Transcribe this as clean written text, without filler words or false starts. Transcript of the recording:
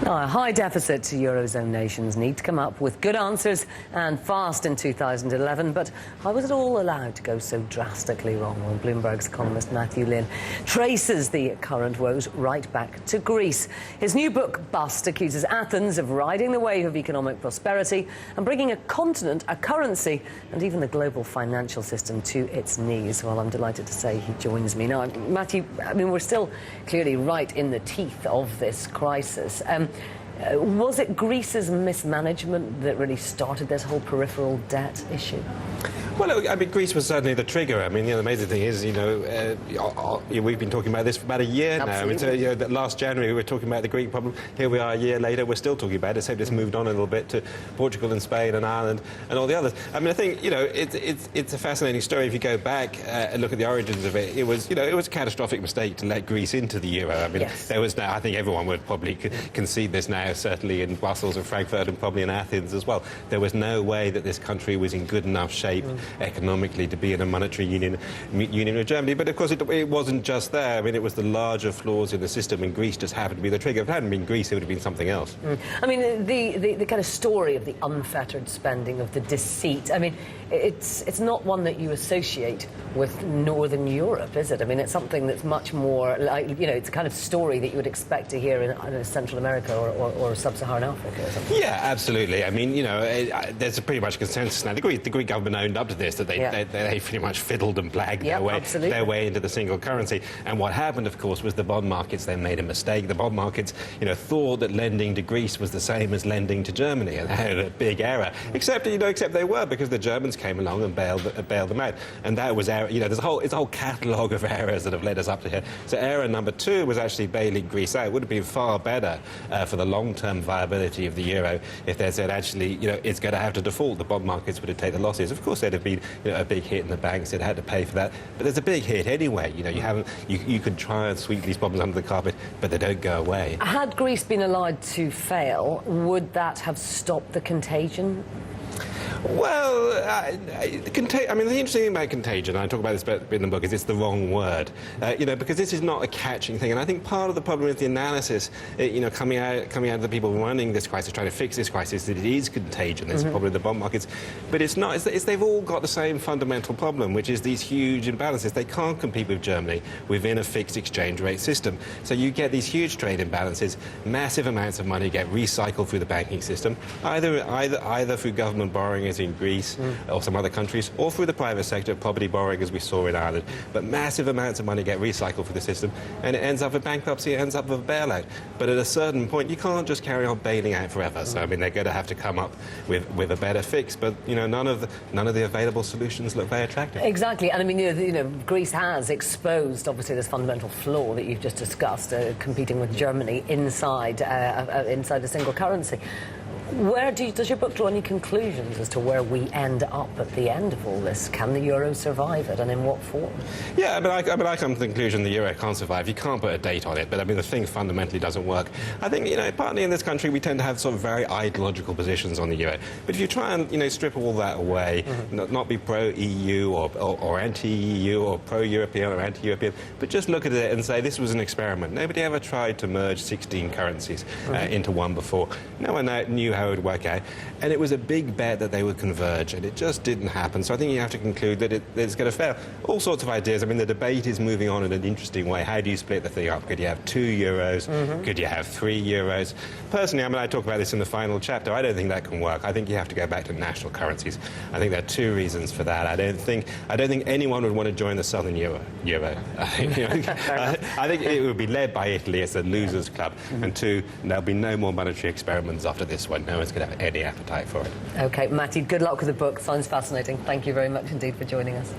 Now, a high deficit Eurozone nations need to come up with good answers and fast in 2011. But how was it all allowed to go so drastically wrong? Well, Bloomberg's columnist Matthew Lynn traces the current woes right back to Greece. His new book, Bust, accuses Athens of riding the wave of economic prosperity and bringing a continent, a currency, and even the global financial system to its knees. Well, I'm delighted to say he joins me now. Matthew, I mean, we're still clearly right in the teeth of this crisis. Was it Greece's mismanagement that really started this whole peripheral debt issue? Well, I mean, Greece was certainly the trigger. I mean, the amazing thing is, we've been talking about this for about a year now. I mean, that last January we were talking about the Greek problem. Here we are a year later, we're still talking about it, except it's moved on a little bit to Portugal and Spain and Ireland and all the others. I mean, I think, it's a fascinating story. If you go back and look at the origins of it, it was a catastrophic mistake to let Greece into the euro. I mean, yes. There was now, I think everyone would probably concede this now, certainly in Brussels and Frankfurt and probably in Athens as well. There was no way that this country was in good enough shape economically to be in a monetary union with Germany. But of course it wasn't just there. I mean, it was the larger flaws in the system, and Greece just happened to be the trigger. If it hadn't been Greece, it would have been something else. I mean, the kind of story of the unfettered spending, of the deceit, I mean, it's not one that you associate with Northern Europe, is it? I mean, it's something that's much more like, it's a kind of story that you would expect to hear in Central America or Sub-Saharan Africa or something. Yeah, absolutely. I mean, there's a pretty much consensus now. The Greek government owned up to this, that they pretty much fiddled and blagged their way into the single currency. And what happened, of course, was the bond markets then made a mistake. The bond markets, thought that lending to Greece was the same as lending to Germany, and they had a big error. Except they were, because the Germans came along and bailed them out. And that was error. It's a whole catalogue of errors that have led us up to here. So error number 2 was actually bailing Greece out. It would have been far better for the long-term viability of the euro if they said, actually, it's going to have to default. The bond markets would have taken the losses. Of course, there'd have been a big hit in the banks. They'd had to pay for that. But there's a big hit anyway. You could try and sweep these problems under the carpet, but they don't go away. Had Greece been allowed to fail, would that have stopped the contagion? Well, I mean, the interesting thing about contagion, and I talk about this in the book, is it's the wrong word. Because this is not a catching thing. And I think part of the problem with the analysis, coming out of the people running this crisis, trying to fix this crisis, that it is contagion. There's a problem with the bond markets. But it's not. They've all got the same fundamental problem, which is these huge imbalances. They can't compete with Germany within a fixed exchange rate system. So you get these huge trade imbalances, massive amounts of money get recycled through the banking system, either through government borrowing in Greece or some other countries, or through the private sector, property borrowing, as we saw in Ireland. But massive amounts of money get recycled through the system, and it ends up with bankruptcy, it ends up with a bailout. But at a certain point, you can't just carry on bailing out forever. So, I mean, they're going to have to come up with a better fix. But, none of the available solutions look very attractive. Exactly. And, I mean, Greece has exposed, obviously, this fundamental flaw that you've just discussed, competing with Germany inside a single currency. Does your book draw any conclusions as to where we end up at the end of all this? Can the euro survive it, and in what form? Yeah, I come to the conclusion the euro can't survive. You can't put a date on it, but I mean, the thing fundamentally doesn't work. I think, partly in this country we tend to have sort of very ideological positions on the euro. But if you try and, strip all that away, not be pro-EU or anti-EU or pro-European or anti-European, but just look at it and say this was an experiment. Nobody ever tried to merge 16 currencies into one before. No one knew how it would work out, and it was a big bet that they would converge, and it just didn't happen. So I think you have to conclude that it's going to fail. All sorts of ideas. I mean, the debate is moving on in an interesting way. How do you split the thing up? Could you have 2 euros? Could you have 3 euros? Personally, I mean, I talk about this in the final chapter. I don't think that can work. I think you have to go back to national currencies. I think there are 2 reasons for that. I don't think anyone would want to join the Southern Euro. I think it would be led by Italy as a losers club, and 2, there'll be no more monetary experiments after this one. No one's going to have any appetite for it. OK, Matthew, good luck with the book. Sounds fascinating. Thank you very much indeed for joining us.